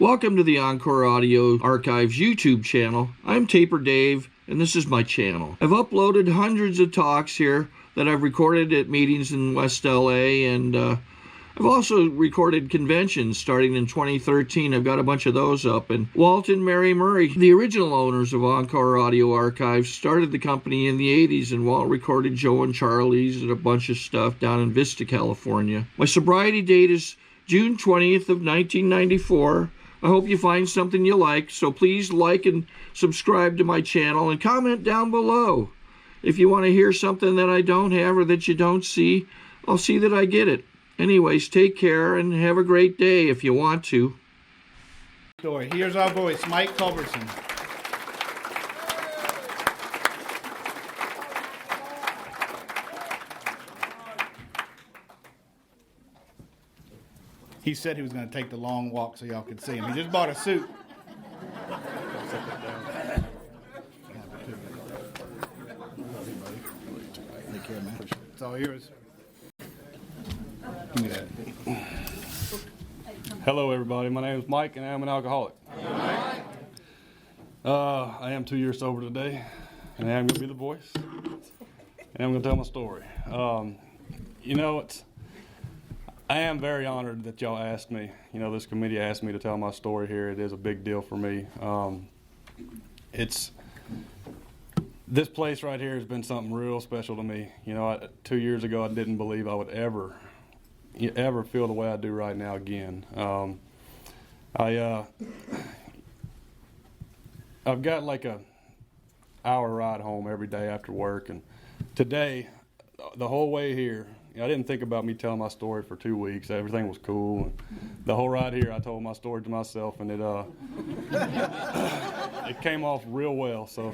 Welcome to the Encore Audio Archives YouTube channel. I'm Taper Dave, and this is my channel. I've uploaded hundreds of talks here that I've recorded at meetings in West LA, and I've also recorded conventions starting in 2013. I've got a bunch of those up. And Walt and Mary Murray, the original owners of Encore Audio Archives, started the company in the 80s, and Walt recorded Joe and Charlie's and a bunch of stuff down in Vista, California. My sobriety date is June 20th of 1994. I hope you find something you like, so please like and subscribe to my channel and comment down below. If you want to hear something that I don't have or that you don't see, I'll see that I get it. Anyways, take care and have a great day if you want to. Story. Here's our voice, Mike Culbertson. He said he was going to take the long walk so y'all could see him. He just bought a suit. Take care, man. It's all yours. Give me that. Hello, everybody. My name is Mike, and I am an alcoholic. I am 2 years sober today, and I am going to be the voice, and I'm going to tell my story. I am very honored that y'all asked me. This committee asked me to tell my story here. It is a big deal for me. This place right here has been something real special to me. 2 years ago, I didn't believe I would ever feel the way I do right now again. I've got like a hour ride home every day after work, and today, the whole way here, I didn't think about me telling my story for 2 weeks. Everything was cool. And the whole ride here, I told my story to myself, and it came off real well. So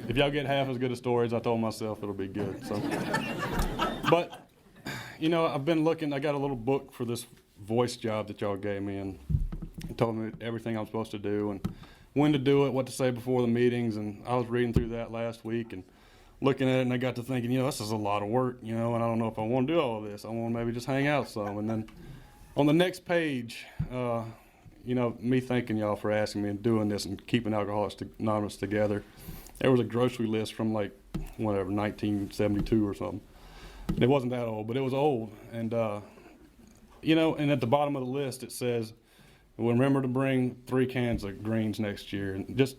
if y'all get half as good as stories I told myself, it'll be good. So, but I've been looking. I got a little book for this voice job that y'all gave me, and it told me everything I'm supposed to do and when to do it, what to say before the meetings. And I was reading through that last week and looking at it, and I got to thinking, this is a lot of work, and I don't know if I want to do all of this. I want to maybe just hang out some. And then on the next page, me thanking y'all for asking me and doing this and keeping Alcoholics Anonymous together. There was a grocery list from 1972 or something. And it wasn't that old, but it was old. And, and at the bottom of the list, it says, remember to bring 3 cans of greens next year. And just,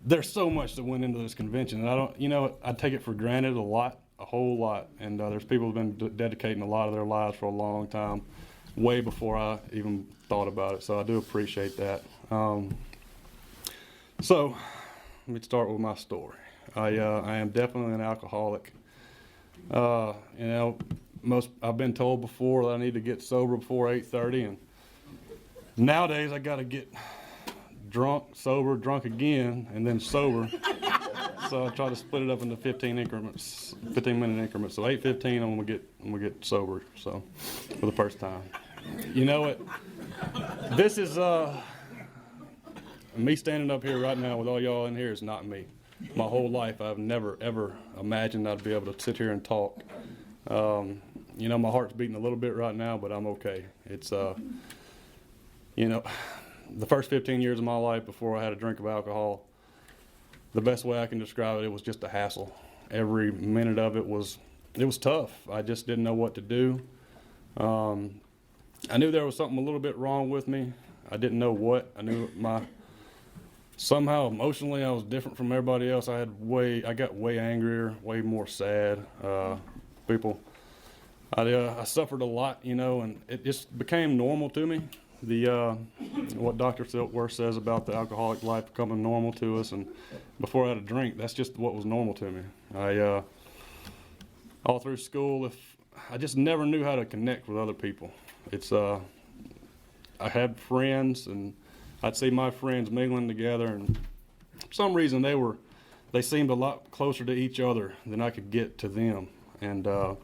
there's so much that went into this convention, and I take it for granted a whole lot. And there's people who've been dedicating a lot of their lives for a long time, way before I even thought about it. So I do appreciate that. So let me start with my story. I am definitely an alcoholic. I've been told before that I need to get sober before 8:30, and nowadays I got to get drunk, sober, drunk again, and then sober. So I try to split it up into 15-minute increments. So 8:15, I'm gonna get sober. So for the first time, this is me standing up here right now with all y'all in here is not me. My whole life, I've never ever imagined I'd be able to sit here and talk. My heart's beating a little bit right now, but I'm okay. It's the first 15 years of my life before I had a drink of alcohol, the best way I can describe it was just a hassle. Every minute of it was tough. I just didn't know what to do. I knew there was something a little bit wrong with me. I didn't know what. I knew somehow emotionally I was different from everybody else. I got way angrier, way more sad. I suffered a lot, and it just became normal to me. What Dr. Silkworth says about the alcoholic life becoming normal to us, and before I had a drink, that's just what was normal to me. All through school, I just never knew how to connect with other people. I had friends, and I'd see my friends mingling together, and for some reason they seemed a lot closer to each other than I could get to them, and I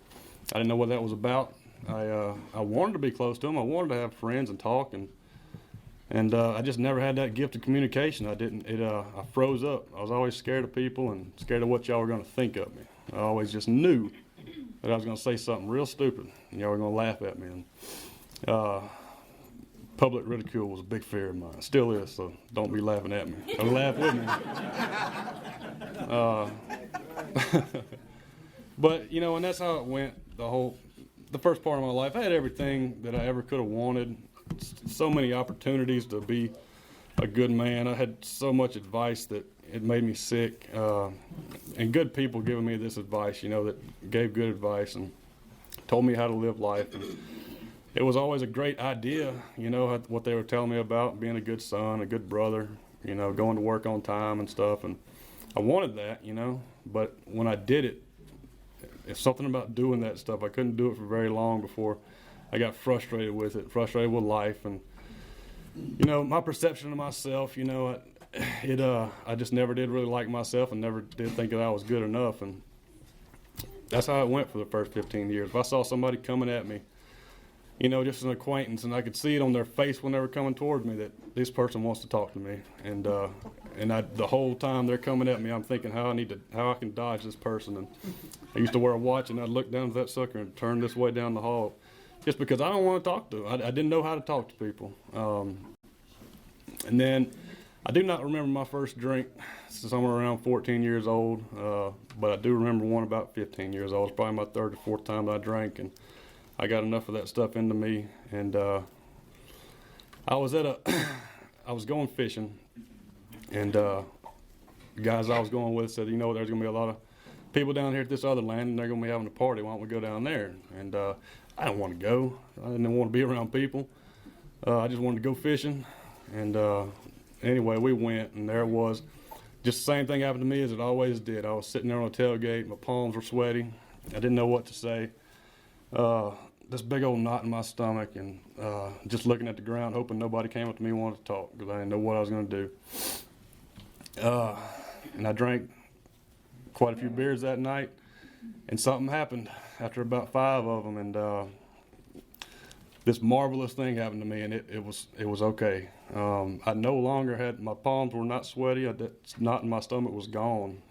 didn't know what that was about. I wanted to be close to them. I wanted to have friends and talk, and I just never had that gift of communication. I froze up. I was always scared of people and scared of what y'all were going to think of me. I always just knew that I was going to say something real stupid, and y'all were going to laugh at me. And Public ridicule was a big fear of mine. Still is, so don't be laughing at me. Don't laugh with me. But, you know, and that's how it went the first part of my life. I had everything that I ever could have wanted. So many opportunities to be a good man. I had so much advice that it made me sick. And good people giving me this advice, you know, that gave good advice and told me how to live life. And it was always a great idea, you know, what they were telling me about being a good son, a good brother, you know, going to work on time and stuff. And I wanted that, you know, but when I did it, it's something about doing that stuff. I couldn't do it for very long before I got frustrated with it, frustrated with life. And, you know, my perception of myself, you know, I just never did really like myself and never did think that I was good enough. And that's how it went for the first 15 years. If I saw somebody coming at me, you know, just an acquaintance, and I could see it on their face when they were coming towards me that this person wants to talk to me. And the whole time they're coming at me, I'm thinking how I can dodge this person. And I used to wear a watch, and I'd look down at that sucker and turn this way down the hall, just because I don't want to talk to them. I didn't know how to talk to people. And then I do not remember my first drink somewhere around 14 years old, but I do remember one about 15 years old. It's probably my third or fourth time that I drank, and I got enough of that stuff into me. And I was going fishing, and the guys I was going with said, you know, there's going to be a lot of people down here at this other land, and they're going to be having a party. Why don't we go down there? And I didn't want to go. I didn't want to be around people. I just wanted to go fishing. And anyway, we went, and there it was. Just the same thing happened to me as it always did. I was sitting there on a tailgate. My palms were sweaty. I didn't know what to say. This big old knot in my stomach, and just looking at the ground, hoping nobody came up to me and wanted to talk, because I didn't know what I was going to do. And I drank quite a few beers that night, and something happened after about 5 of them, and this marvelous thing happened to me, and it was okay. I no longer had, my palms were not sweaty. That knot in my stomach was gone.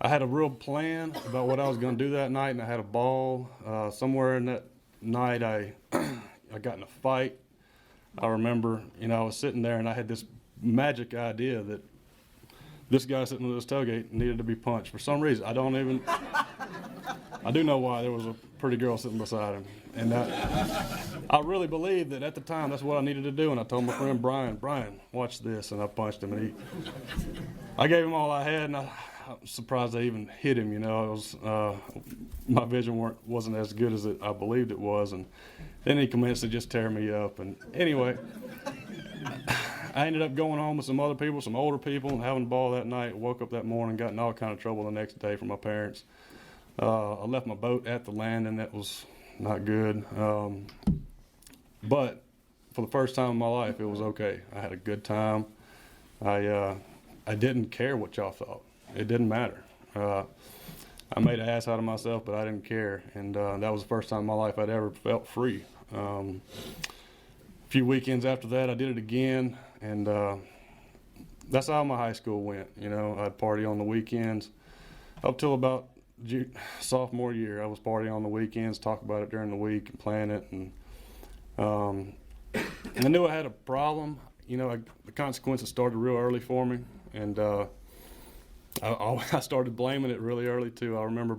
I had a real plan about what I was going to do that night, and I had a ball. Somewhere in that night, I got in a fight. I remember, you know, I was sitting there, and I had this magic idea that this guy sitting on this tailgate needed to be punched for some reason. I do know why. There was a pretty girl sitting beside him, and I really believed that at the time that's what I needed to do. And I told my friend Brian, watch this, and I punched him, and I gave him all I had, and I'm surprised I even hit him. You know, it was my vision wasn't as good as I believed it was, and then he commenced to just tear me up. And anyway, I ended up going home with some other people, some older people, and having a ball that night. Woke up that morning, got in all kind of trouble the next day from my parents. I left my boat at the landing. That was not good. But for the first time in my life, it was okay. I had a good time. I didn't care what y'all thought. It didn't matter. I made an ass out of myself, but I didn't care. And that was the first time in my life I'd ever felt free. A few weekends after that, I did it again. And that's how my high school went. You know, I'd party on the weekends. Up till about sophomore year, I was partying on the weekends, talk about it during the week and plan it. And I knew I had a problem. You know, the consequences started real early for me. And I started blaming it really early, too. I remember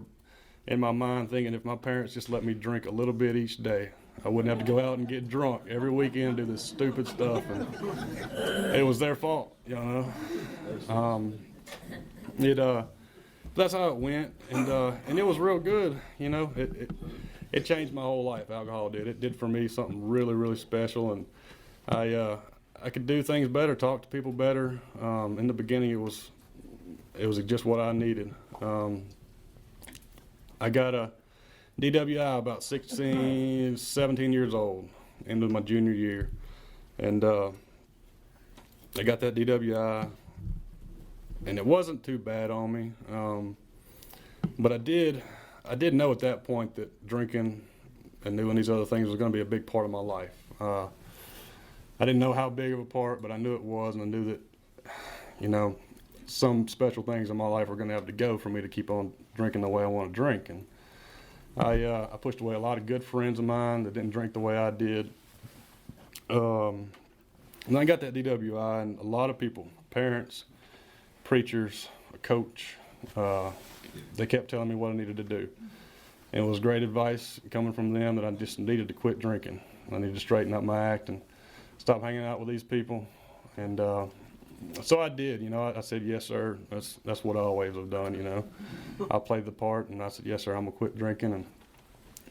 in my mind thinking if my parents just let me drink a little bit each day, I wouldn't have to go out and get drunk every weekend, do this stupid stuff. And it was their fault, you know. That's how it went, and it was real good, you know. It changed my whole life. Alcohol did. It did for me something really, really special, and I could do things better, talk to people better. In the beginning, it was just what I needed. I got a DWI about 16, 17 years old, into my junior year, and I got that DWI. And it wasn't too bad on me, but I did know at that point that drinking and doing these other things was going to be a big part of my life. I didn't know how big of a part, but I knew it was, and I knew that, you know, some special things in my life were going to have to go for me to keep on drinking the way I want to drink. And I pushed away a lot of good friends of mine that didn't drink the way I did. And I got that DWI, and a lot of people, parents, preachers, a coach, they kept telling me what I needed to do. And it was great advice coming from them that I just needed to quit drinking. I needed to straighten up my act and stop hanging out with these people. And so I did. I said, yes, sir. That's what I always have done. I played the part, and I said, yes, sir, I'm gonna quit drinking, and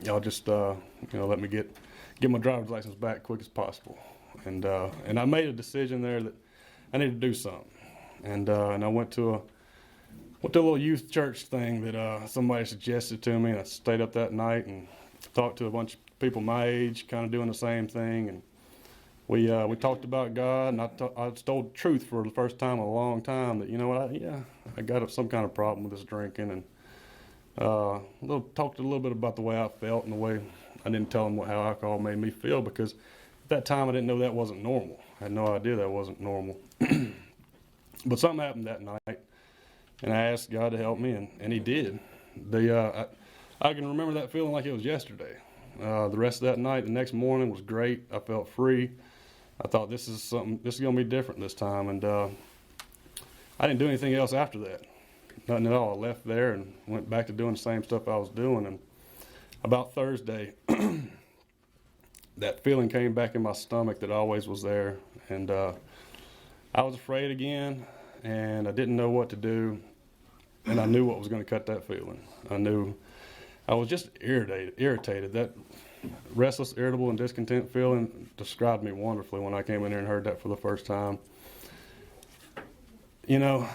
y'all just let me get my driver's license back quick as possible. And I made a decision there that I needed to do something. And I went to a little youth church thing that somebody suggested to me, and I stayed up that night and talked to a bunch of people my age, kind of doing the same thing. And we talked about God, and I told the truth for the first time in a long time that I got some kind of problem with this drinking, and talked a little bit about the way I felt and the way I didn't tell them how alcohol made me feel, because at that time I didn't know that wasn't normal. I had no idea that wasn't normal. But something happened that night, and I asked God to help me, and He did. I can remember that feeling like it was yesterday. The rest of that night, the next morning was great. I felt free. I thought this is going to be different this time, and I didn't do anything else after that. Nothing at all. I left there and went back to doing the same stuff I was doing, and about Thursday, that feeling came back in my stomach that always was there, and I was afraid again, and I didn't know what to do, and I knew what was going to cut that feeling. I was just irritated. That restless, irritable, and discontent feeling described me wonderfully when I came in here and heard that for the first time. And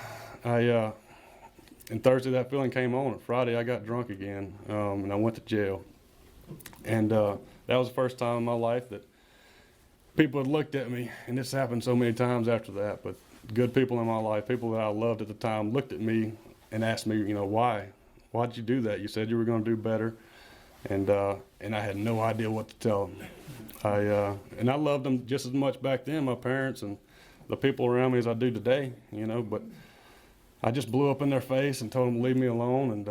Thursday that feeling came on, and Friday I got drunk again, and I went to jail. And that was the first time in my life that people had looked at me, and this happened so many times after that, but good people in my life, people that I loved at the time, looked at me and asked me, why? Why'd you do that? You said you were going to do better. And I had no idea what to tell them. I loved them just as much back then, my parents and the people around me, as I do today, but I just blew up in their face and told them to leave me alone, and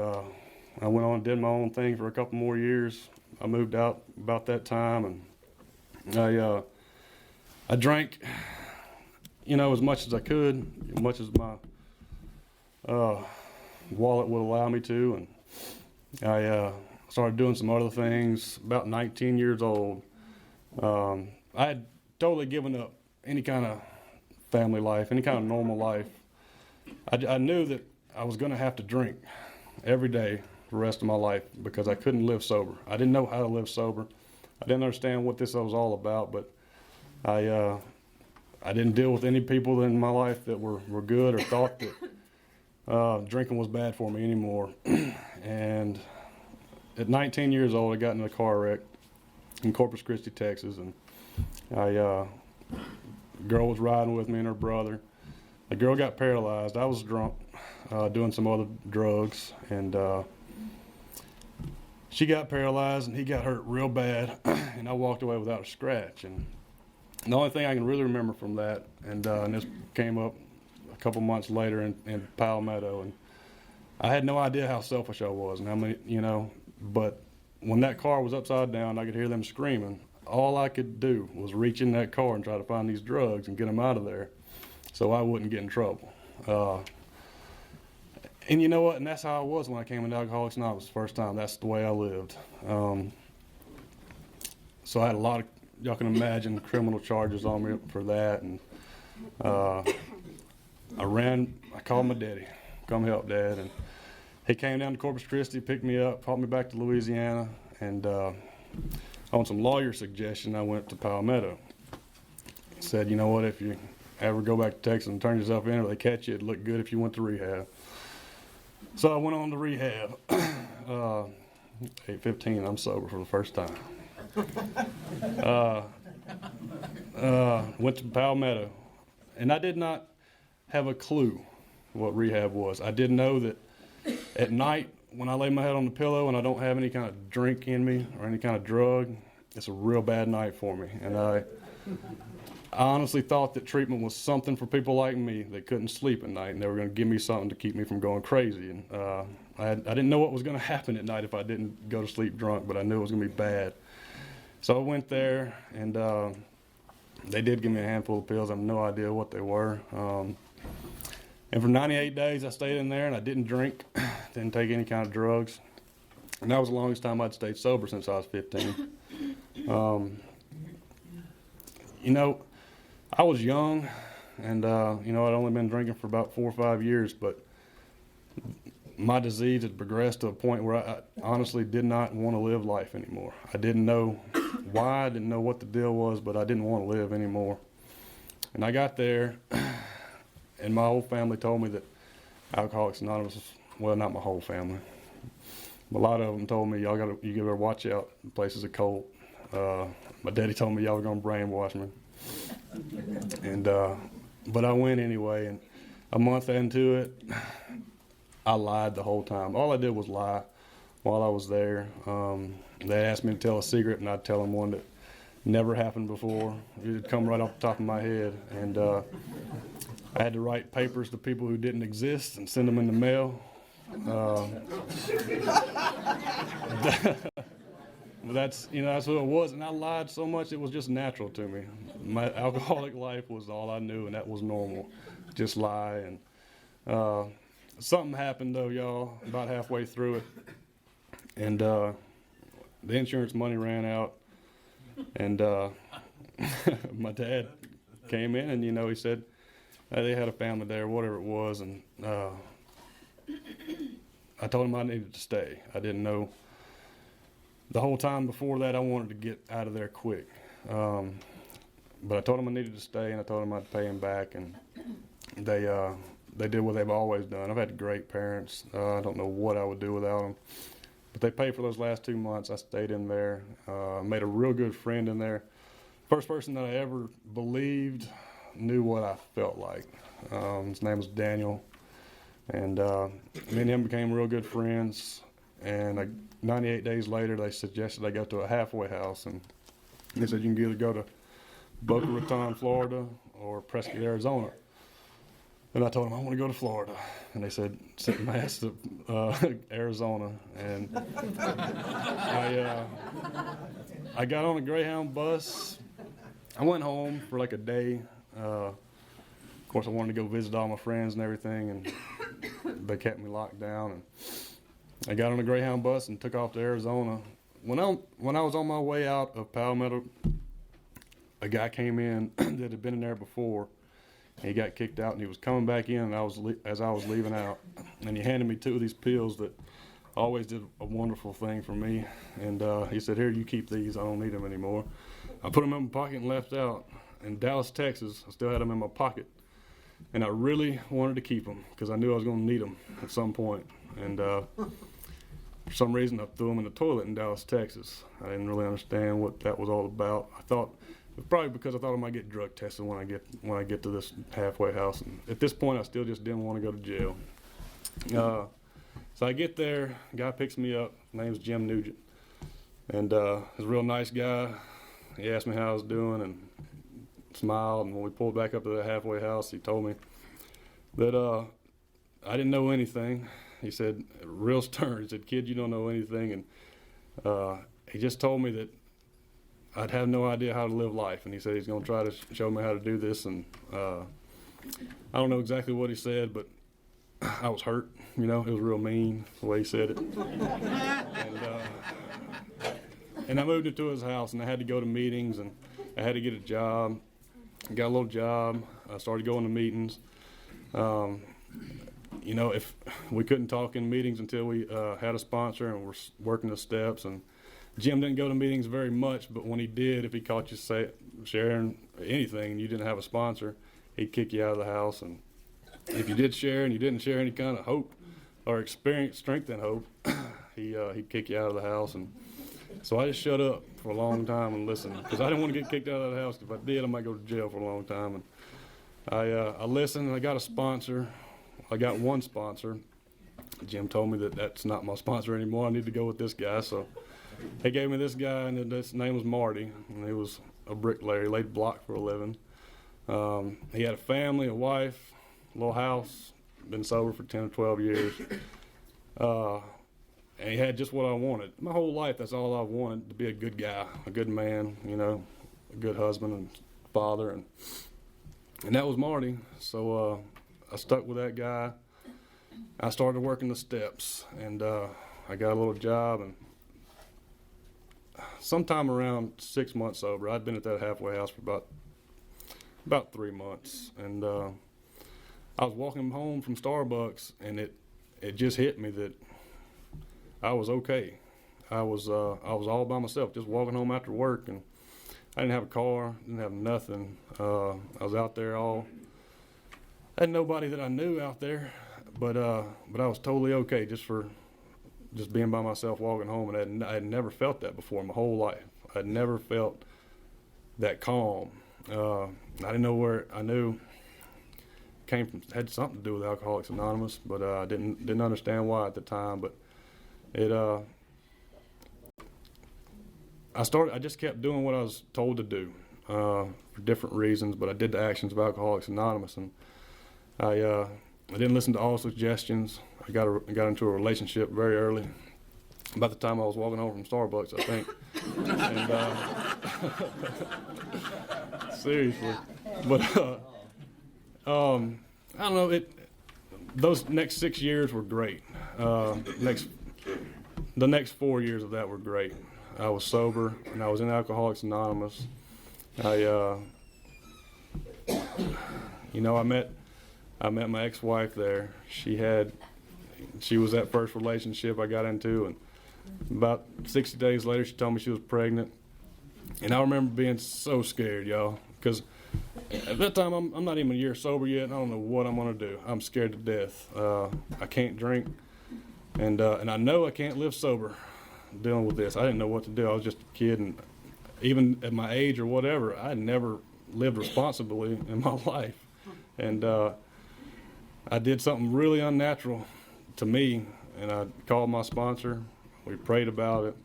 I went on and did my own thing for a couple more years. I moved out about that time, and I drank, as much as I could, as much as my wallet would allow me to, and I started doing some other things. About 19 years old, I had totally given up any kind of family life, any kind of normal life. I knew that I was going to have to drink every day for the rest of my life because I couldn't live sober. I didn't know how to live sober. I didn't understand what this was all about, but I didn't deal with any people in my life that were good or thought that drinking was bad for me anymore. And at 19 years old, I got in a car wreck in Corpus Christi, Texas, and a girl was riding with me and her brother. The girl got paralyzed. I was drunk, doing some other drugs, and she got paralyzed, and he got hurt real bad, and I walked away without a scratch. And the only thing I can really remember from that, and this came up a couple months later in Palmetto, and I had no idea how selfish I was and how many, but when that car was upside down, I could hear them screaming. All I could do was reach in that car and try to find these drugs and get them out of there so I wouldn't get in trouble. And you know what? And that's how I was when I came into Alcoholics Anonymous the first time. That's the way I lived. So I had a lot of, y'all can imagine, criminal charges on me for that. And I called my daddy, come help Dad. And he came down to Corpus Christi, picked me up, brought me back to Louisiana. And on some lawyer suggestion, I went to Palmetto. Said, you know what, if you ever go back to Texas and turn yourself in, or they catch you, it'd look good if you went to rehab. So I went on to rehab. 8:15, I'm sober for the first time. Went to Palmetto, and I did not have a clue what rehab was. I did know that at night when I lay my head on the pillow and I don't have any kind of drink in me or any kind of drug, it's a real bad night for me. And I honestly thought that treatment was something for people like me that couldn't sleep at night, and they were going to give me something to keep me from going crazy. And I didn't know what was going to happen at night if I didn't go to sleep drunk, but I knew it was going to be bad. So I went there, and they did give me a handful of pills. I have no idea what they were. And for 98 days, I stayed in there, and I didn't drink, didn't take any kind of drugs. And that was the longest time I'd stayed sober since I was 15. You know, I was young, and, you know, I'd only been drinking for about 4 or 5 years, but my disease had progressed to a point where I honestly did not want to live life anymore. I didn't know why, I didn't know what the deal was, but I didn't want to live anymore. And I got there, and my whole family told me that Alcoholics Anonymous, well, not my whole family, but a lot of them told me, you better watch out, the place is a cult. My daddy told me y'all were gonna brainwash me. And, but I went anyway, and a month into it, I lied the whole time. All I did was lie while I was there. They asked me to tell a secret, and I'd tell them one that never happened before. It would come right off the top of my head. And I had to write papers to people who didn't exist and send them in the mail. But that's who it was, and I lied so much it was just natural to me. My alcoholic life was all I knew, and that was normal. Just lie. And something happened though, y'all, about halfway through it, and the insurance money ran out, and my dad came in, and he said they had a family there, whatever it was, and I told him I needed to stay. I didn't know. The whole time before that, I wanted to get out of there quick. But I told them I needed to stay, and I told them I'd pay them back, and they did what they've always done. I've had great parents. I don't know what I would do without them. But they paid for those last 2 months. I stayed in there, made a real good friend in there. First person that I ever believed knew what I felt like. His name was Daniel. And me and him became real good friends. And 98 days later, they suggested I go to a halfway house, and they said you can either go to Boca Raton, Florida, or Prescott, Arizona. And I told them I want to go to Florida, and they said send my ass to Arizona. And I got on a Greyhound bus. I went home for like a day. Of course, I wanted to go visit all my friends and everything, and they kept me locked down. And I got on a Greyhound bus and took off to Arizona. When I was on my way out of Palmetto, a guy came in that had been in there before. And he got kicked out, and he was coming back in, and as I was leaving out, and he handed me 2 of these pills that always did a wonderful thing for me. And he said, "Here, you keep these. I don't need them anymore." I put them in my pocket and left out. In Dallas, Texas, I still had them in my pocket, and I really wanted to keep them because I knew I was going to need them at some point. And for some reason, I threw them in the toilet in Dallas, Texas. I didn't really understand what that was all about. I thought it was probably because I thought I might get drug tested when I get to this halfway house. And at this point, I still just didn't want to go to jail. So I get there, a guy picks me up. His name's Jim Nugent, and he's a real nice guy. He asked me how I was doing and smiled. And when we pulled back up to the halfway house, he told me that I didn't know anything. He said, real stern, he said, "Kid, you don't know anything." And he just told me that I'd have no idea how to live life. And he said he's going to try to show me how to do this. And I don't know exactly what he said, but I was hurt. It was real mean the way he said it. And I moved into his house, and I had to go to meetings, and I had to get a job. I got a little job. I started going to meetings. If we couldn't talk in meetings until we had a sponsor and were working the steps. And Jim didn't go to meetings very much, but when he did, if he caught you sharing anything and you didn't have a sponsor, he'd kick you out of the house. And if you did share and you didn't share any kind of hope or experience, strength and hope, he'd kick you out of the house. And so I just shut up for a long time and listened, because I didn't want to get kicked out of the house. If I did, I might go to jail for a long time. And I listened, and I got a sponsor. I got one sponsor. Jim told me that that's not my sponsor anymore. I need to go with this guy. So he gave me this guy, and his name was Marty, and he was a bricklayer. He laid block for a living. He had a family, a wife, a little house, been sober for 10 or 12 years. And he had just what I wanted. My whole life, that's all I wanted, to be a good guy, a good man, you know, a good husband and father. And that was Marty. So I stuck with that guy. I started working the steps, and I got a little job. And sometime around 6 months sober, I'd been at that halfway house for about 3 months. And I was walking home from Starbucks, and it just hit me that I was okay. I was all by myself, just walking home after work, and I didn't have a car, didn't have nothing. I was out there I had nobody that I knew out there, but I was totally okay just being by myself walking home, and I had never felt that before in my whole life. I'd never felt that calm. I didn't know where. I knew it came from, had something to do with Alcoholics Anonymous, but I didn't understand why at the time. But I just kept doing what I was told to do for different reasons, but I did the actions of Alcoholics Anonymous, and I didn't listen to all suggestions. I got into a relationship very early, about the time I was walking home from Starbucks, I think. And seriously, but I don't know. Those next 6 years were great. The next 4 years of that were great. I was sober, and I was in Alcoholics Anonymous. I met my ex-wife there. She was that first relationship I got into, and about 60 days later, she told me she was pregnant. And I remember being so scared, y'all, because at that time, I'm not even a year sober yet, and I don't know what I'm gonna do. I'm scared to death. I can't drink, and I know I can't live sober dealing with this. I didn't know what to do. I was just a kid, and even at my age or whatever, I had never lived responsibly in my life. And I did something really unnatural to me, and I called my sponsor. We prayed about it.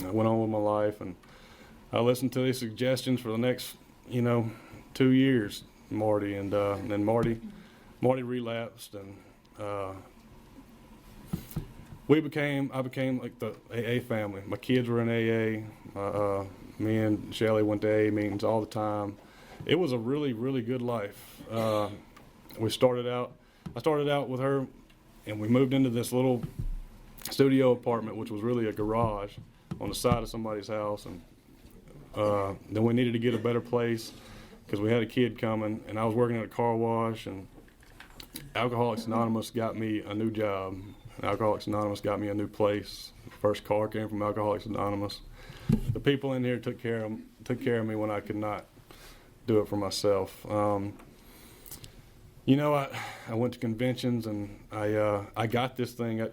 I went on with my life, and I listened to these suggestions for the next, 2 years, Marty, and then Marty relapsed, and I became like the AA family. My kids were in AA. Me and Shelly went to AA meetings all the time. It was a really, really good life. I started out with her, and we moved into this little studio apartment, which was really a garage on the side of somebody's house. And then we needed to get a better place because we had a kid coming, and I was working at a car wash, and Alcoholics Anonymous got me a new job. Alcoholics Anonymous got me a new place. The first car came from Alcoholics Anonymous. The people in here took care of me when I could not do it for myself. I went to conventions, and I got this thing. I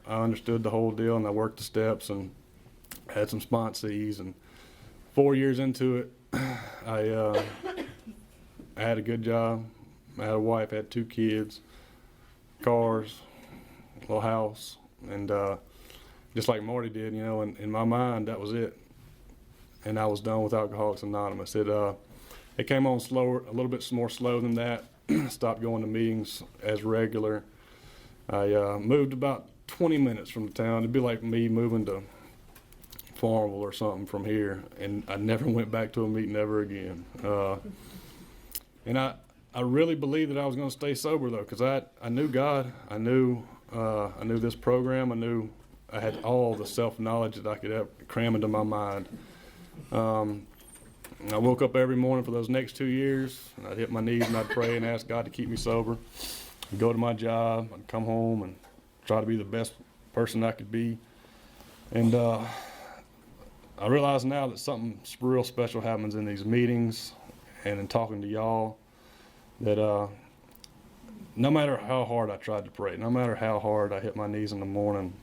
understood the whole deal, and I worked the steps and had some sponsees. And 4 years into it, I had a good job. I had a wife, had 2 kids, cars, little house, and just like Marty did, in my mind, that was it. And I was done with Alcoholics Anonymous. It came on slower, a little bit more slow than that. Stopped going to meetings as regular. I moved about 20 minutes from the town. It'd be like me moving to Farmville or something from here, and I never went back to a meeting ever again. And I really believed that I was going to stay sober, though, because I knew God. I knew this program. I knew I had all the self-knowledge that I could ever cram into my mind. I woke up every morning for those next 2 years, and I'd hit my knees and I'd pray and ask God to keep me sober. I'd go to my job, I'd come home and try to be the best person I could be. And I realize now that something real special happens in these meetings and in talking to y'all, that no matter how hard I tried to pray, no matter how hard I hit my knees in the morning,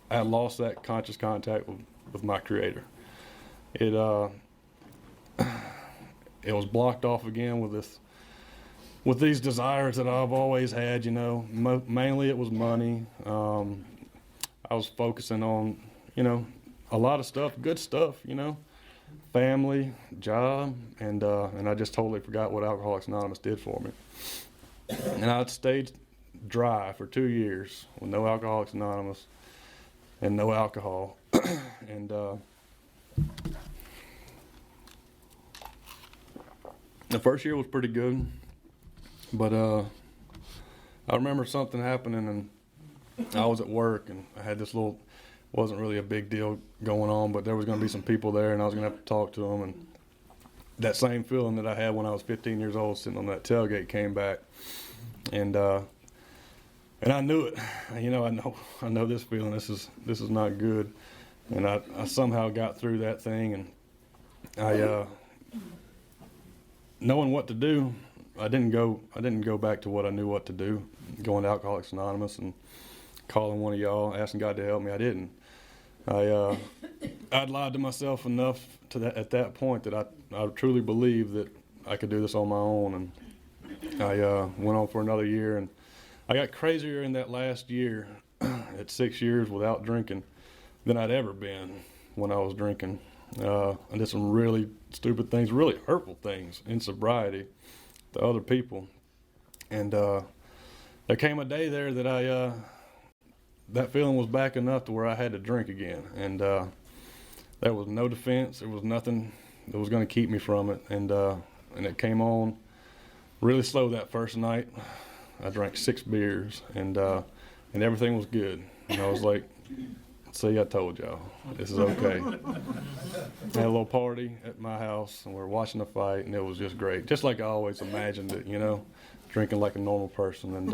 I had lost that conscious contact with my Creator. It was blocked off again with these desires that I've always had. Mainly it was money. I was focusing on a lot of stuff, good stuff. family, job, and I just totally forgot what Alcoholics Anonymous did for me. And I stayed dry for 2 years with no Alcoholics Anonymous and no alcohol. And the first year was pretty good, but I remember something happening, and I was at work, and I had this little, wasn't really a big deal going on, but there was going to be some people there, and I was going to have to talk to them, and that same feeling that I had when I was 15 years old sitting on that tailgate came back, and I knew it. You know, I know this feeling. This is not good, and I somehow got through that thing, and I knowing what to do, I didn't go back to what I knew what to do, going to Alcoholics Anonymous and calling one of y'all, asking God to help me. I didn't. I'd lied to myself enough at that point that I truly believed that I could do this on my own, and I went on for another year, and I got crazier in that last year at 6 years without drinking than I'd ever been when I was drinking. I did some really stupid things, really hurtful things in sobriety to other people, and there came a day there that that feeling was back enough to where I had to drink again, and there was no defense. There was nothing that was going to keep me from it, and it came on really slow that first night. I drank 6 beers, and everything was good. And I was like, "See, I told y'all, this is okay." I had a little party at my house, and we were watching the fight, and it was just great, just like I always imagined it, you know, drinking like a normal person. And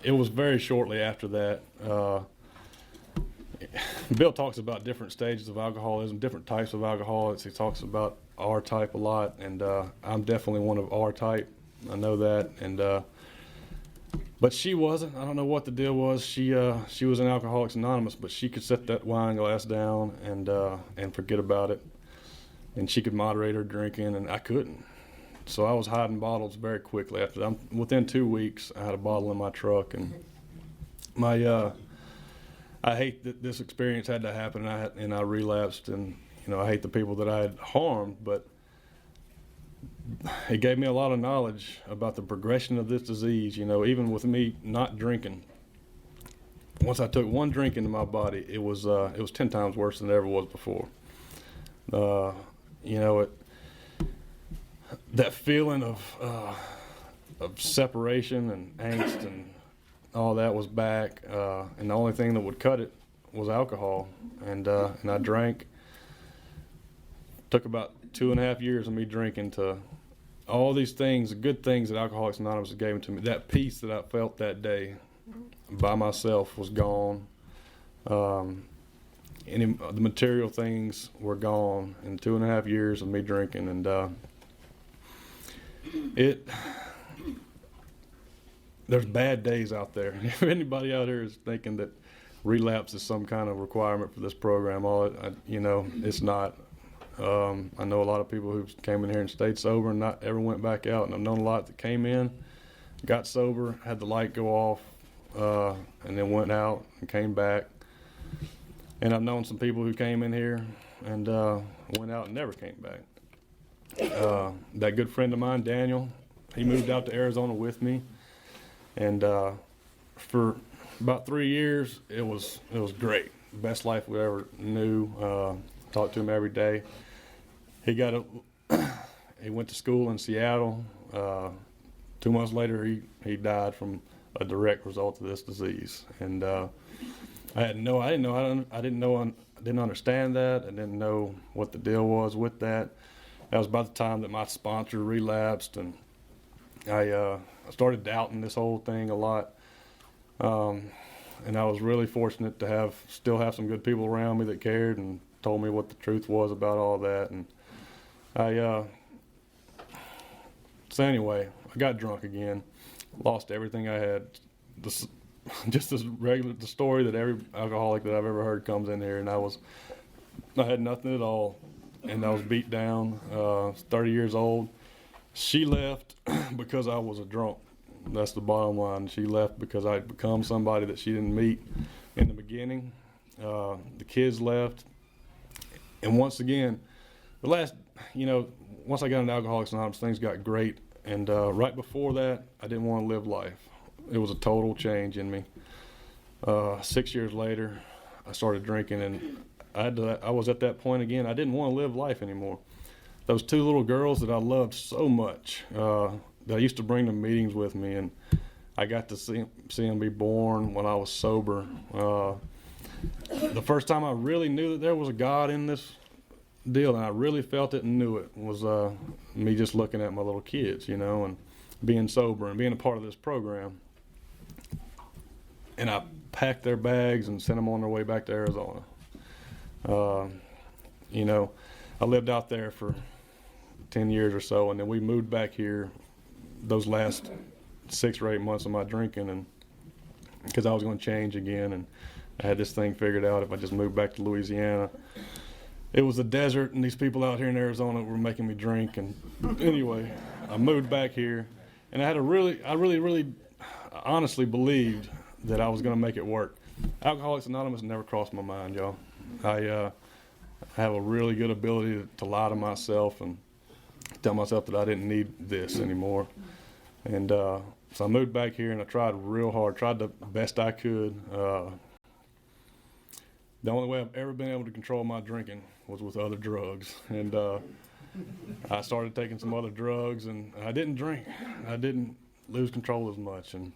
it was very shortly after that. Bill talks about different stages of alcoholism, different types of alcoholics. He talks about R type a lot, and I'm definitely one of R type. I know that, and but she wasn't. I don't know what the deal was. She was in Alcoholics Anonymous, but she could set that wine glass down and forget about it, and she could moderate her drinking, and I couldn't. So I was hiding bottles very quickly. Within 2 weeks, I had a bottle in my truck, and I hate that this experience had to happen, and I relapsed, and you know, I hate the people that I had harmed, but it gave me a lot of knowledge about the progression of this disease. You know, even with me not drinking, once I took one drink into my body, it was 10 times worse than it ever was before. You know, that feeling of separation and angst and all that was back, and the only thing that would cut it was alcohol, and I drank. Took about 2.5 years of me drinking to all these things, the good things that Alcoholics Anonymous gave to me. That peace that I felt that day by myself was gone. The material things were gone in 2.5 years of me drinking, and there's bad days out there. If anybody out here is thinking that relapse is some kind of requirement for this program, it's not. I know a lot of people who came in here and stayed sober and not ever went back out, and I've known a lot that came in, got sober, had the light go off, and then went out and came back. And I've known some people who came in here and went out and never came back. That good friend of mine, Daniel, he moved out to Arizona with me, and for about 3 years, it was great. Best life we ever knew. Talked to him every day. He went to school in Seattle. 2 months later, he died from a direct result of this disease. And I didn't understand that. I didn't know what the deal was with that. That was about the time that my sponsor relapsed, and I started doubting this whole thing a lot. And I was really fortunate to still have some good people around me that cared and told me what the truth was about all that. And so anyway, I got drunk again, lost everything I had. Just the story that every alcoholic that I've ever heard comes in here, and I had nothing at all, and I was beat down. I was 30 years old. She left because I was a drunk. That's the bottom line. She left because I had become somebody that she didn't meet in the beginning. The kids left. And once again, once I got into Alcoholics Anonymous, things got great. And right before that, I didn't want to live life. It was a total change in me. 6 years later, I started drinking, and I was at that point again. I didn't want to live life anymore. Those two little girls that I loved so much, that I used to bring to meetings with me, and I got to see them be born when I was sober. The first time I really knew that there was a God in this deal, and I really felt it and knew it, was me just looking at my little kids, and being sober and being a part of this program. And I packed their bags and sent them on their way back to Arizona. I lived out there for 10 years or so, and then we moved back here those last 6 or 8 months of my drinking, and because I was going to change again, and I had this thing figured out. If I just moved back to Louisiana, it was a desert, and these people out here in Arizona were making me drink. And anyway, I moved back here, and I really honestly believed that I was going to make it work. Alcoholics Anonymous never crossed my mind, y'all. I have a really good ability to lie to myself and tell myself that I didn't need this anymore. And so I moved back here, and I tried real hard, tried the best I could. The only way I've ever been able to control my drinking was with other drugs. And I started taking some other drugs, and I didn't drink. I didn't lose control as much. And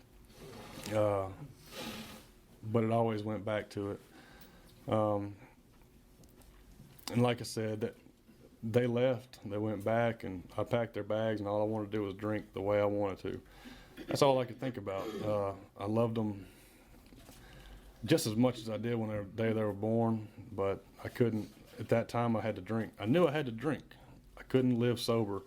but it always went back to it. And like I said, they left, they went back, and I packed their bags, and all I wanted to do was drink the way I wanted to. That's all I could think about. I loved them just as much as I did when they were born, but I couldn't. At that time, I had to drink. I knew I had to drink. I couldn't live sober.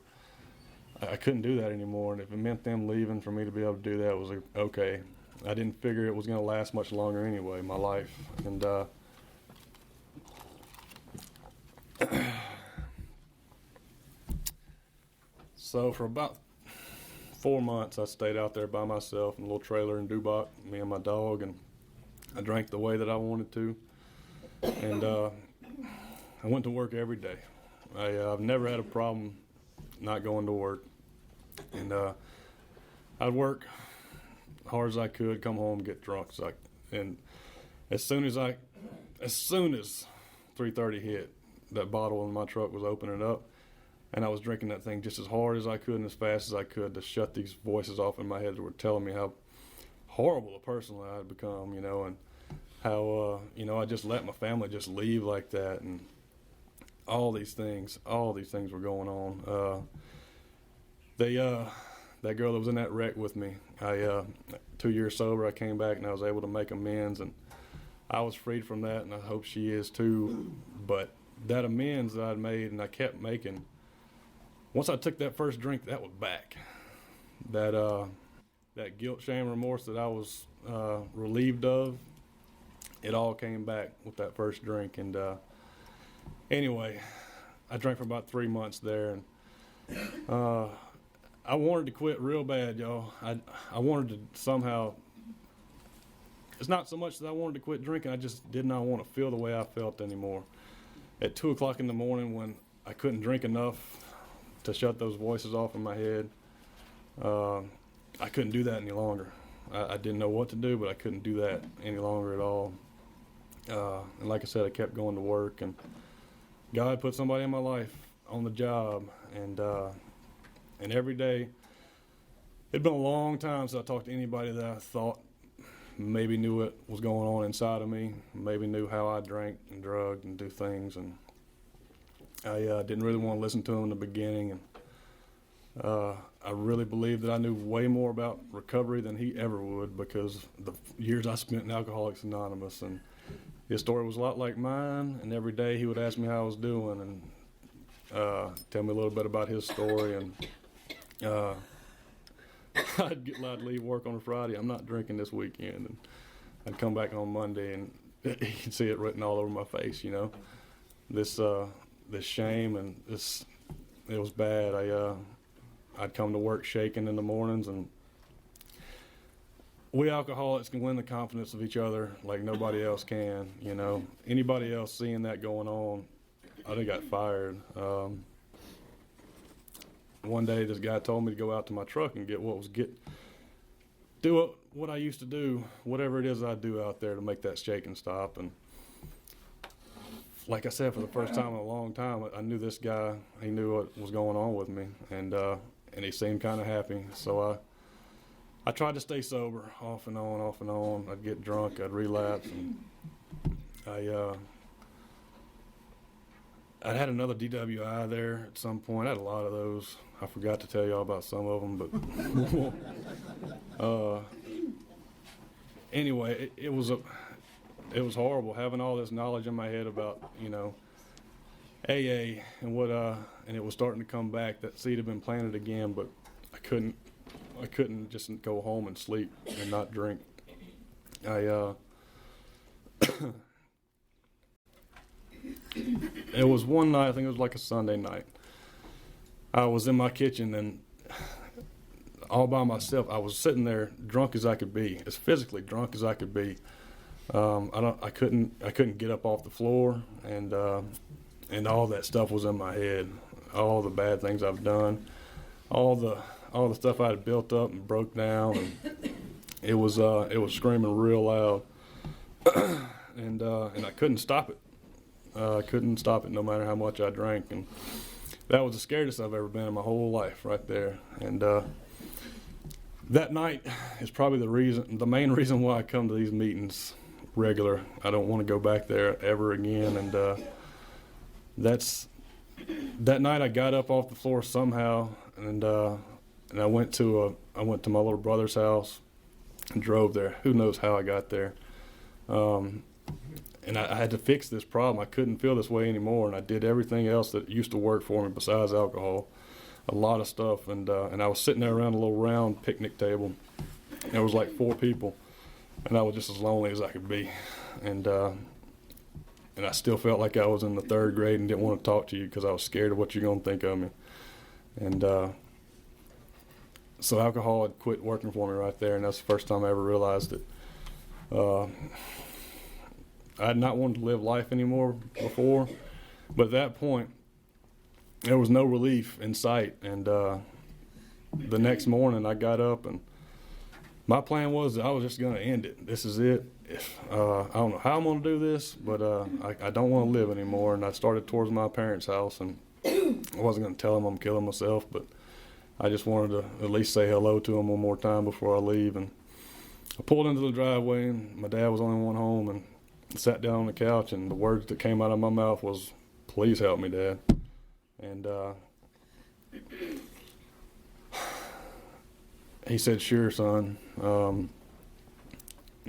I couldn't do that anymore, and if it meant them leaving for me to be able to do that, it was okay. I didn't figure it was going to last much longer anyway, my life. And so for about 4 months, I stayed out there by myself in a little trailer in Dubach, me and my dog, and I drank the way that I wanted to. And I went to work every day. I've never had a problem not going to work. And I'd work hard as I could, come home, get drunk. And as soon as 3:30 hit, that bottle in my truck was opening up, and I was drinking that thing just as hard as I could and as fast as I could to shut these voices off in my head that were telling me how horrible a person I had become, and how, I just let my family just leave like that, and all these things were going on. That girl that was in that wreck with me, 2 years sober, I came back and I was able to make amends, and I was freed from that, and I hope she is too. But that amends that I'd made and I kept making, once I took that first drink, that was back. That guilt, shame, remorse that I was relieved of, it all came back with that first drink. And anyway, I drank for about 3 months there, and I wanted to quit real bad, y'all. I wanted to somehow, it's not so much that I wanted to quit drinking, I just did not want to feel the way I felt anymore. At 2 o'clock in the morning, when I couldn't drink enough to shut those voices off in my head, I couldn't do that any longer. I didn't know what to do, but I couldn't do that any longer at all. And like I said, I kept going to work, and God put somebody in my life on the job, and every day, it'd been a long time since I talked to anybody that I thought maybe knew what was going on inside of me, maybe knew how I drank and drugged and do things, and I didn't really want to listen to them in the beginning, and I really believed that I knew way more about recovery than he ever would, because the years I spent in Alcoholics Anonymous, and his story was a lot like mine, and every day he would ask me how I was doing, and tell me a little bit about his story, and I'd get allowed to leave work on a Friday. I'm not drinking this weekend. And I'd come back on Monday, and you'd see it written all over my face, this shame, and it was bad. I'd come to work shaking in the mornings, and we alcoholics can win the confidence of each other like nobody else can. You know, anybody else seeing that going on, I think got fired. One day, this guy told me to go out to my truck and do what I used to do, whatever it is I do out there to make that shaking stop. And like I said, for the first time in a long time, I knew this guy. He knew what was going on with me, and he seemed kind of happy. So I tried to stay sober, off and on, off and on. I'd get drunk, I'd relapse, and I had another DWI there at some point. I had a lot of those. I forgot to tell y'all about some of them, but anyway, it was horrible having all this knowledge in my head about, you know, AA and and it was starting to come back. That seed had been planted again, but I couldn't just go home and sleep and not drink. It was one night, I think it was like a Sunday night. I was in my kitchen and all by myself. I was sitting there drunk as I could be, as physically drunk as I could be. I couldn't get up off the floor, and all that stuff was in my head. All the bad things I've done, all the stuff I had built up and broke down, and it was screaming real loud, and I couldn't stop it. I couldn't stop it no matter how much I drank, and that was the scariest I've ever been in my whole life, right there. And that night is probably the main reason why I come to these meetings regular. I don't want to go back there ever again. And that night I got up off the floor somehow, and I went to my little brother's house and drove there. Who knows how I got there? And I had to fix this problem. I couldn't feel this way anymore, and I did everything else that used to work for me besides alcohol, a lot of stuff. And I was sitting there around a little round picnic table. There was like 4 people, and I was just as lonely as I could be. And I still felt like I was in the 3rd grade and didn't want to talk to you because I was scared of what you're going to think of me. And so alcohol had quit working for me right there, and that's the first time I ever realized that I had not wanted to live life anymore before, but at that point, there was no relief in sight. And the next morning, I got up, and my plan was that I was just going to end it. This is it. I don't know how I'm going to do this, but I don't want to live anymore. And I started towards my parents' house, and I wasn't going to tell them I'm killing myself, but I just wanted to at least say hello to them one more time before I leave. And I pulled into the driveway, and my dad was the only one home, and sat down on the couch, and the words that came out of my mouth was, "Please help me, Dad." And he said, "Sure, son." And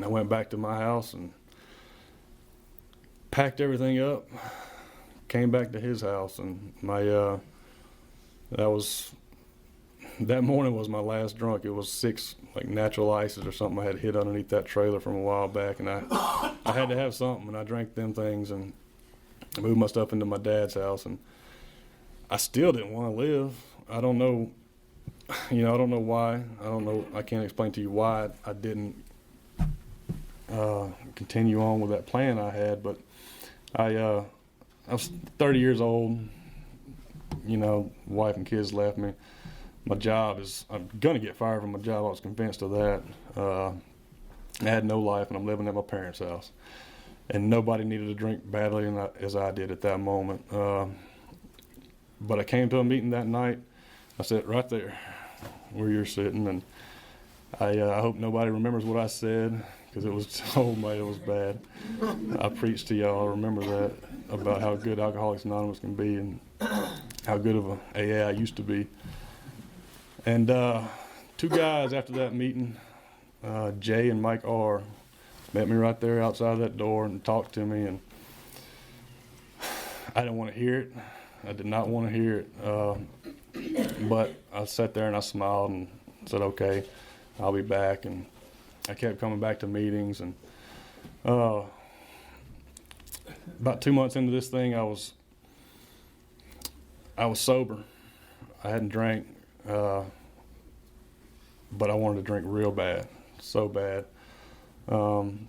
I went back to my house and packed everything up, came back to his house, and that morning was my last drunk. It was 6 like natural ices or something I had hid underneath that trailer from a while back, and I had to have something, and I drank them things, and I moved my stuff into my dad's house, and I still didn't want to live. I don't know, I don't know why. I can't explain to you why I didn't continue on with that plan I had, but I was 30 years old, wife and kids left me. I'm going to get fired from my job. I was convinced of that. I had no life, and I'm living at my parents' house. And nobody needed to drink badly as I did at that moment. But I came to a meeting that night. I sat right there where you're sitting, and I hope nobody remembers what I said, because it was, oh man, it was bad. I preached to y'all, I remember that, about how good Alcoholics Anonymous can be and how good of a AA I used to be. And 2 guys after that meeting, Jay and Mike R., met me right there outside that door and talked to me, and I didn't want to hear it. I did not want to hear it, but I sat there and I smiled and said, "Okay, I'll be back." And I kept coming back to meetings, and about 2 months into this thing, I was sober. I hadn't drank, but I wanted to drink real bad. so bad. And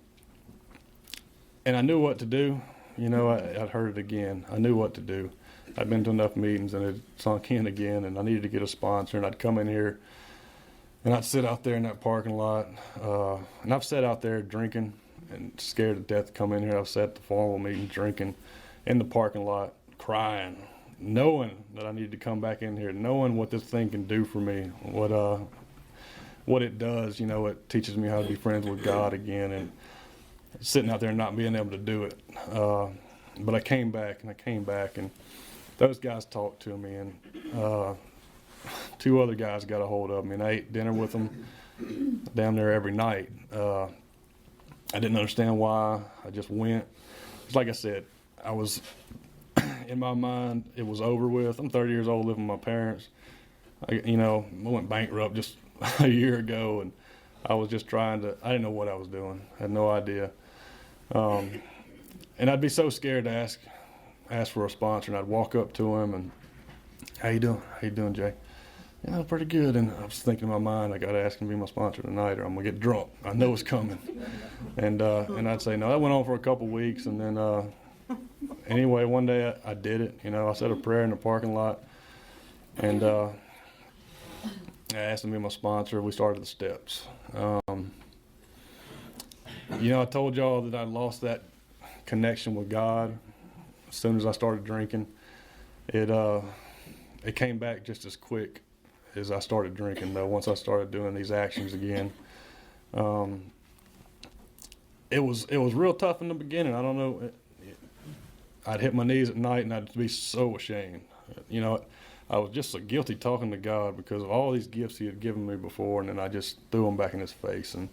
I knew what to do. You know, I'd heard it again. I knew what to do. I'd been to enough meetings and it sunk in again, and I needed to get a sponsor, and I'd come in here and I'd sit out there in that parking lot. And I've sat out there drinking and scared to death to come in here. I've sat at the formal meeting drinking in the parking lot, crying, knowing that I needed to come back in here, knowing what this thing can do for me, what it does. You know, it teaches me how to be friends with God again, and sitting out there and not being able to do it. But I came back, and those guys talked to me, and two other guys got a hold of me, and I ate dinner with them down there every night. I didn't understand why. I just went. It's like I said, I was, in my mind, it was over with. I'm 30 years old, living with my parents. I went bankrupt just a year ago, and I was just I didn't know what I was doing. I had no idea. And I'd be so scared to ask for a sponsor, and I'd walk up to him and, how you doing? How you doing, Jay? Yeah, pretty good. And I was thinking in my mind, I got to ask him to be my sponsor tonight, or I'm gonna get drunk. I know it's coming. And I'd say no. That went on for a couple weeks, and then anyway, one day I did it. You know, I said a prayer in the parking lot, and I asked him to be my sponsor. We started the steps. You know, I told y'all that I lost that connection with God as soon as I started drinking. It came back just as quick as I started drinking, though. Once I started doing these actions again, it was real tough in the beginning. I don't know. I'd hit my knees at night and I'd be so ashamed. You know, I was just so guilty talking to God because of all these gifts He had given me before, and then I just threw them back in His face, and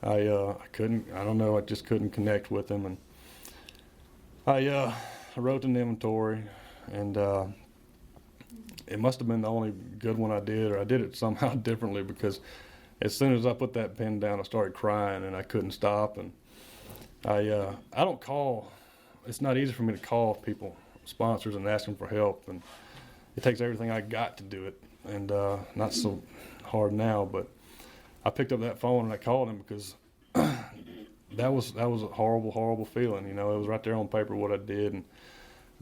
I couldn't. I don't know. I just couldn't connect with Him, and I wrote an inventory, and it must have been the only good one I did, or I did it somehow differently, because as soon as I put that pen down, I started crying, and I couldn't stop. And I don't call. It's not easy for me to call people, sponsors, and ask them for help, and it takes everything I got to do it, and not so hard now. But I picked up that phone and I called him, because that was a horrible feeling. You know, it was right there on paper what I did, and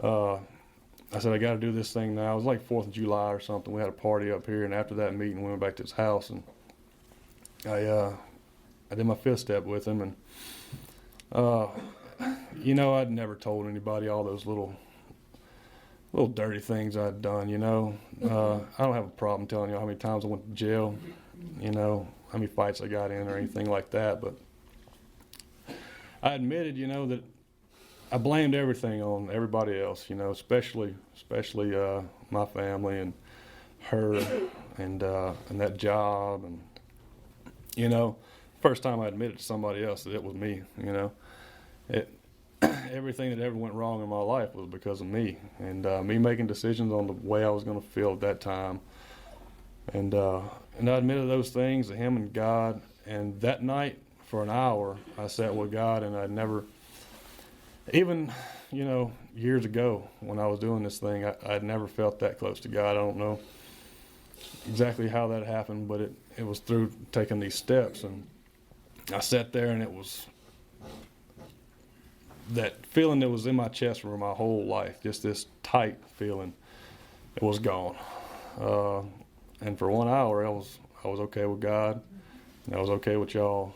I said, I got to do this thing now. It was like 4th of July or something. We had a party up here, and after that meeting, we went back to his house, and I did my 5th step with him, and you know, I'd never told anybody all those little dirty things I'd done. You know, I don't have a problem telling you how many times I went to jail, you know, how many fights I got in or anything like that, but I admitted, you know, that I blamed everything on everybody else, you know, especially my family and her and that job, and you know, first time I admitted to somebody else that it was me. You know, everything that ever went wrong in my life was because of me, and me making decisions on the way I was going to feel at that time, and I admitted those things to him and God. And that night, for an hour, I sat with God, and I'd never. Even, you know, years ago when I was doing this thing, I'd never felt that close to God. I don't know exactly how that happened, but it was through taking these steps. And I sat there, and it was that feeling that was in my chest for my whole life, just this tight feeling, it was gone. And for 1 hour, I was okay with God, and I was okay with y'all.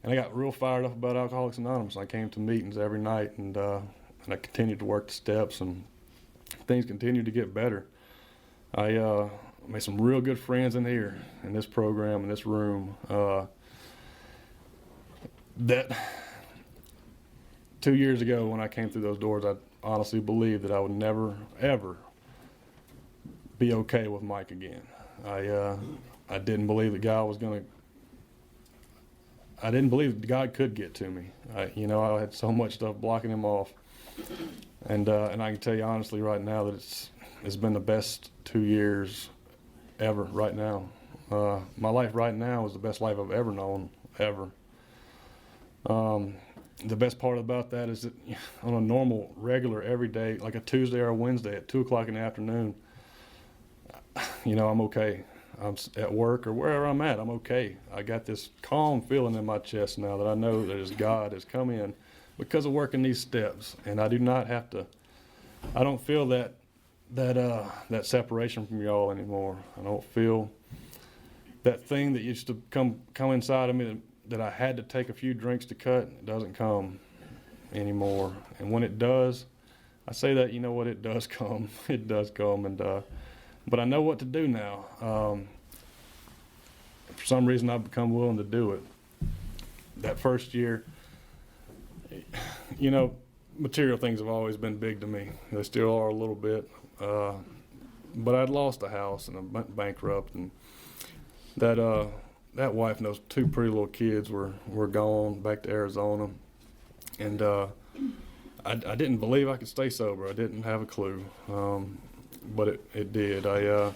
And I got real fired up about Alcoholics Anonymous. I came to meetings every night, and I continued to work the steps, and things continued to get better. I made some real good friends in here, in this program, in this room. That 2 years ago when I came through those doors, I honestly believed that I would never, ever be okay with Mike again. I didn't believe that God was going to. I didn't believe God could get to me. You know, I had so much stuff blocking him off, and I can tell you honestly right now that it's been the best 2 years ever. Right now, my life right now is the best life I've ever known, ever. The best part about that is that on a normal, regular, every day, like a Tuesday or a Wednesday at 2 o'clock in the afternoon, you know, I'm okay. I'm at work or wherever I'm at, I'm okay. I got this calm feeling in my chest now that I know that as God has come in because of working these steps, and I do not have to. I don't feel that separation from y'all anymore. I don't feel that thing that used to come inside of me that I had to take a few drinks to cut. It doesn't come anymore. And when it does, I say that, you know what, it does come. It does come. And but I know what to do now. For some reason, I've become willing to do it. That first year, you know, material things have always been big to me. They still are a little bit. But I'd lost a house and I went bankrupt, and that wife and those two pretty little kids were gone back to Arizona, and I didn't believe I could stay sober. I didn't have a clue, but it did. I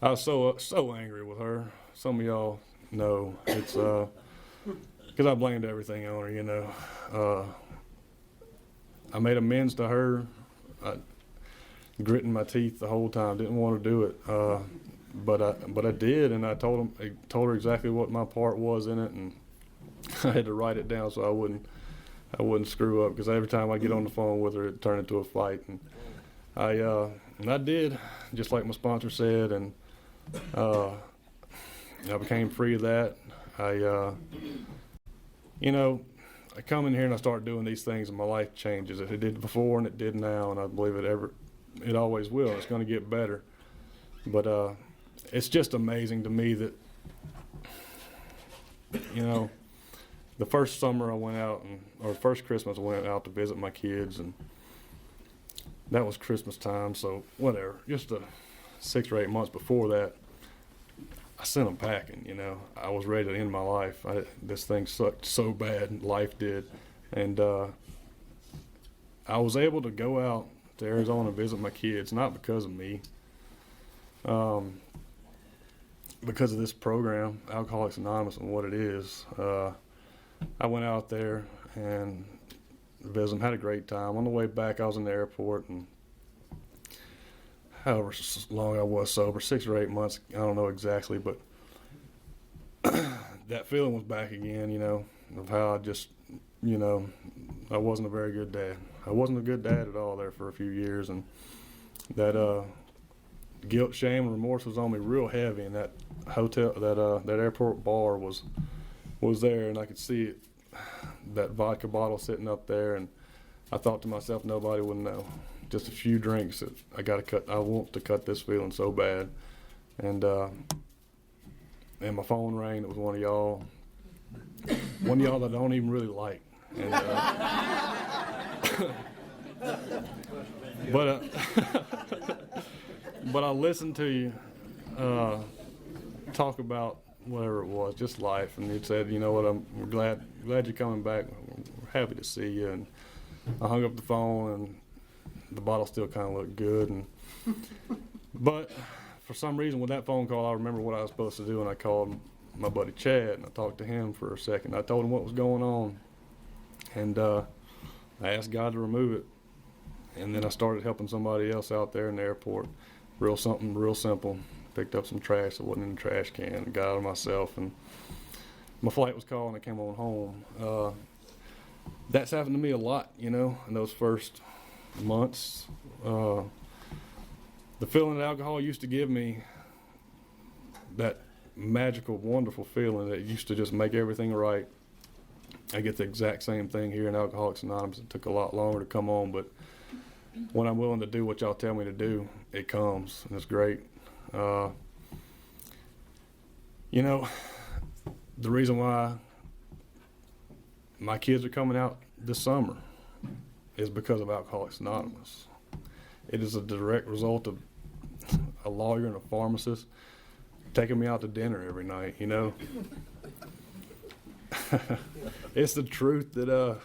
was so angry with her. Some of y'all know it's because I blamed everything on her. You know, I made amends to her. Gritting my teeth the whole time. Didn't want to do it, but I did, and I told her exactly what my part was in it, and I had to write it down so I wouldn't screw up, because every time I get on the phone with her, it turned into a fight, and I did just like my sponsor said, and I became free of that. You know, I come in here and I start doing these things, and my life changes. It did before and it did now, and I believe it always will. It's going to get better. But it's just amazing to me that, you know, the first summer I went out, or first Christmas I went out to visit my kids, and that was Christmas time, so whatever. Just 6 or 8 months before that, I sent them packing, you know. I was ready to end my life. This thing sucked so bad, life did. And I was able to go out to Arizona and visit my kids, not because of me, because of this program, Alcoholics Anonymous, and what it is. I went out there and visited them, had a great time. On the way back, I was in the airport, and however long I was sober, 6 or 8 months, I don't know exactly, but that feeling was back again, you know, of how I just, you know, I wasn't a very good dad. I wasn't a good dad at all there for a few years, and that guilt, shame, and remorse was on me real heavy. And that hotel, that airport bar was there, and I could see it, that vodka bottle sitting up there, and I thought to myself, nobody would know. Just a few drinks that I got to cut. I want to cut this feeling so bad, and my phone rang. It was one of y'all that I don't even really like. And, but I listened to you talk about whatever it was, just life, and you said, you know what, we're glad you're coming back. We're happy to see you. And I hung up the phone, and the bottle still kind of looked good. But for some reason, with that phone call, I remember what I was supposed to do, and I called my buddy Chad, and I talked to him for a second. I told him what was going on, and I asked God to remove it. And then I started helping somebody else out there in the airport. Something real simple. Picked up some trash that wasn't in the trash can, and got out of myself, and my flight was called, and I came on home. That's happened to me a lot, you know, in those first months. The feeling that alcohol used to give me, that magical, wonderful feeling that used to just make everything right, I get the exact same thing here in Alcoholics Anonymous. It took a lot longer to come on, but when I'm willing to do what y'all tell me to do, it comes, and it's great. You know, the reason why my kids are coming out this summer is because of Alcoholics Anonymous. It is a direct result of a lawyer and a pharmacist taking me out to dinner every night, you know. It's the truth that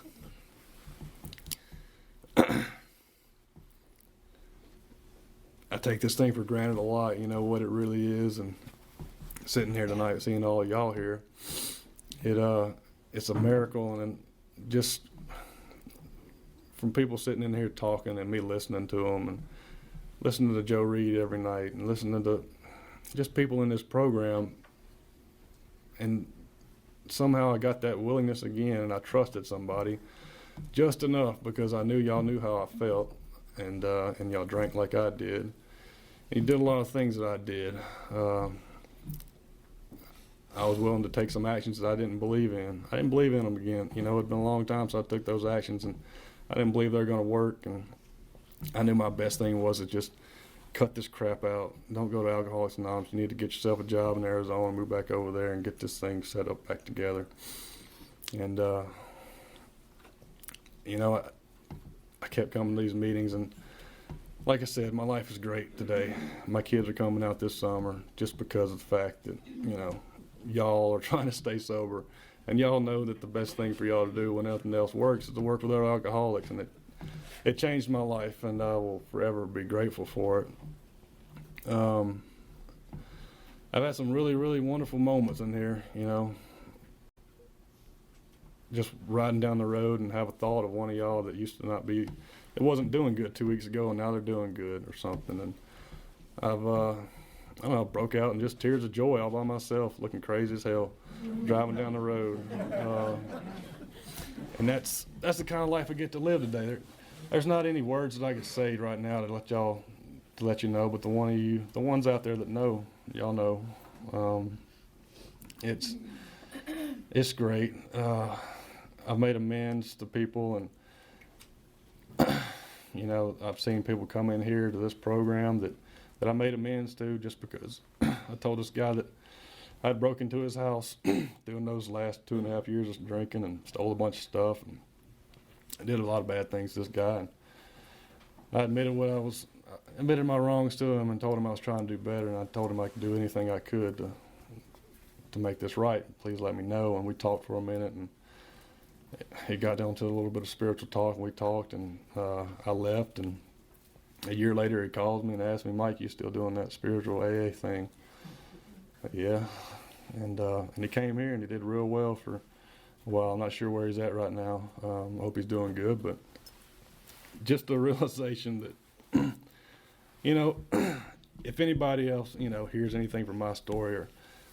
I take this thing for granted a lot, you know, what it really is. And sitting here tonight, seeing all of y'all here, it's a miracle. And just from people sitting in here talking and me listening to them, and listening to Joe Reed every night, and listening to just people in this program, and somehow I got that willingness again, and I trusted somebody just enough because I knew y'all knew how I felt, and y'all drank like I did. And you did a lot of things that I did. I was willing to take some actions that I didn't believe in. I didn't believe in them again. You know, it'd been a long time since I took those actions, and I didn't believe they were going to work. And I knew my best thing was to just cut this crap out. Don't go to Alcoholics Anonymous. You need to get yourself a job in Arizona, move back over there, and get this thing set up back together. And you know, I kept coming to these meetings, and like I said, my life is great today. My kids are coming out this summer just because of the fact that, you know, y'all are trying to stay sober, and y'all know that the best thing for y'all to do when nothing else works is to work with other alcoholics, and it changed my life, and I will forever be grateful for it. I've had some really, really wonderful moments in here, you know, just riding down the road and have a thought of one of y'all that used to not be, it wasn't doing good 2 weeks ago, and now they're doing good or something. And I've I don't know, broke out in just tears of joy all by myself, looking crazy as hell, driving down the road. And that's the kind of life I get to live today. There's not any words that I could say right now to let you know, but the ones out there that know, y'all know. It's great. I've made amends to people, and you know, I've seen people come in here to this program that I made amends to just because I told this guy that I'd broke into his house doing those last 2.5 years of drinking and stole a bunch of stuff, and I did a lot of bad things to this guy. And I admitted my wrongs to him and told him I was trying to do better, and I told him I could do anything I could to make this right. Please let me know. And we talked for a minute, and it got down to a little bit of spiritual talk, and we talked, and I left, and a year later he calls me and asks me, "Mike, you still doing that spiritual AA thing?" Yeah. And he came here and he did real well for a while. I'm not sure where he's at right now. I hope he's doing good, but just the realization that, you know, if anybody else, you know, hears anything from my story or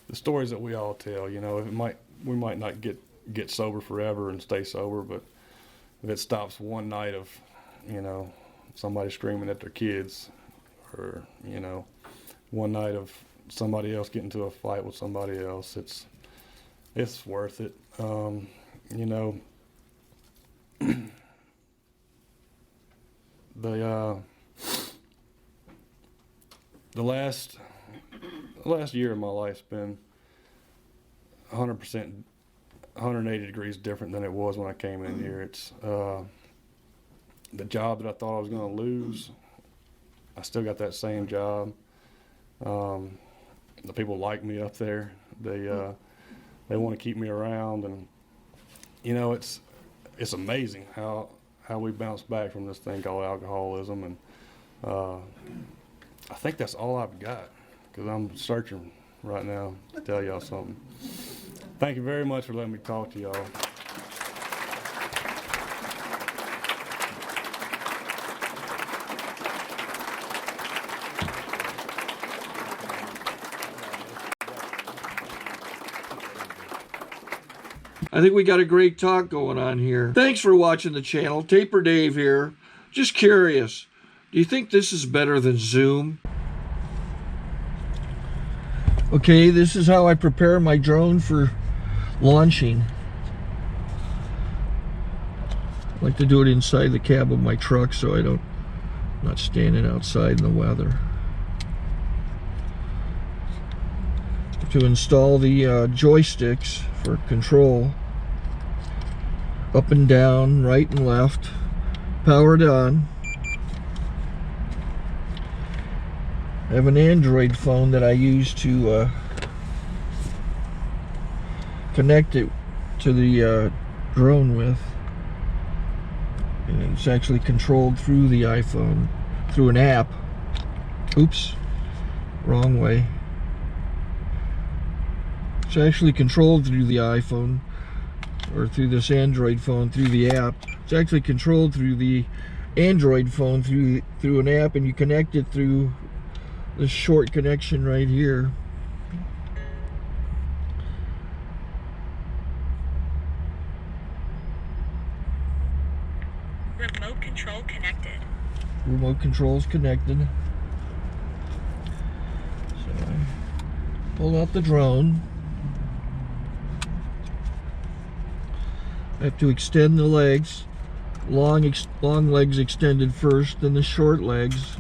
the stories that we all tell, you know, we might not get sober forever and stay sober, but if it stops one night of, you know, somebody screaming at their kids, or, you know, one night of somebody else getting into a fight with somebody else, it's worth it. You know, the last year of my life's been 100%, 180 degrees different than it was when I came in here. It's the job that I thought I was going to lose, I still got that same job. The people like me up there. They want to keep me around, and you know, it's amazing how we bounce back from this thing called alcoholism. And I think that's all I've got, because I'm searching right now to tell y'all something. Thank you very much for letting me talk to y'all. I think we got a great talk going on here. Thanks for watching the channel. Taper Dave here. Just curious, do you think this is better than Zoom? Okay, this is how I prepare my drone for launching. I like to do it inside the cab of my truck so I'm not standing outside in the weather. To install the joysticks for control, up and down, right and left, powered on. I have an Android phone that I use to connect it to the drone with, and it's actually controlled through the iPhone, through an app. Oops, wrong way. It's actually controlled through the iPhone, or through this Android phone, through the app. It's actually controlled through the Android phone through an app, and you connect it through this short connection right here. Remote control connected. Remote control is connected. So I pull out the drone. I have to extend the legs. Long legs extended first, then the short legs.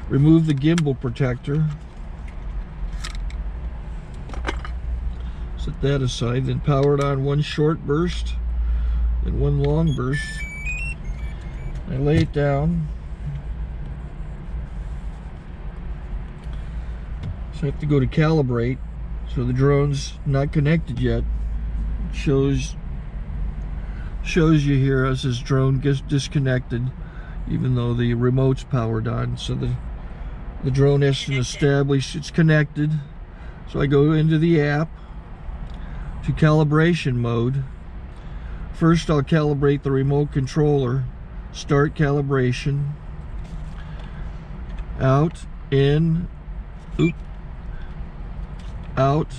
Remove the gimbal protector. Set that aside, then power it on one short burst, then one long burst. I lay it down. So I have to go to calibrate. So the drone's not connected yet. It shows you here as this drone gets disconnected, even though the remote's powered on. So the drone has to establish it's connected. So I go into the app to calibration mode. First I'll calibrate the remote controller. Start calibration. Out, in, out,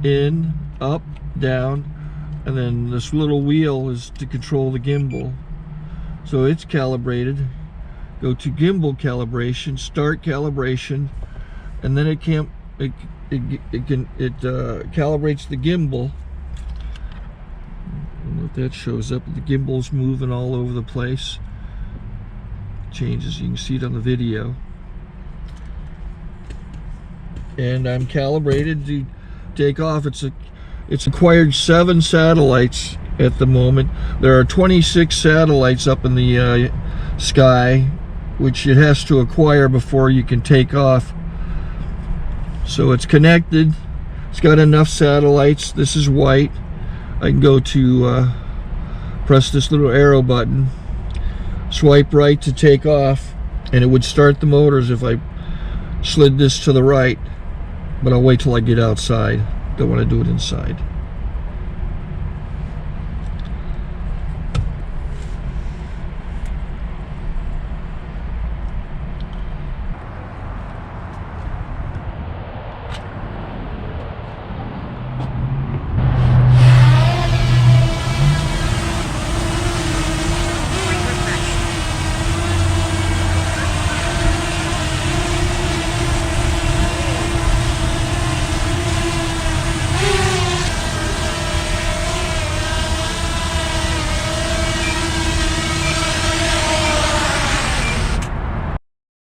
in, up, down, and then this little wheel is to control the gimbal. So it's calibrated. Go to gimbal calibration, start calibration, and then it calibrates the gimbal. I don't know if that shows up. The gimbal's moving all over the place. Changes, you can see it on the video. And I'm calibrated to take off. It's acquired 7 satellites at the moment. There are 26 satellites up in the sky, which it has to acquire before you can take off. So it's connected. It's got enough satellites. This is white. I can go to press this little arrow button, swipe right to take off, and it would start the motors if I slid this to the right. But I'll wait till I get outside. Don't want to do it inside.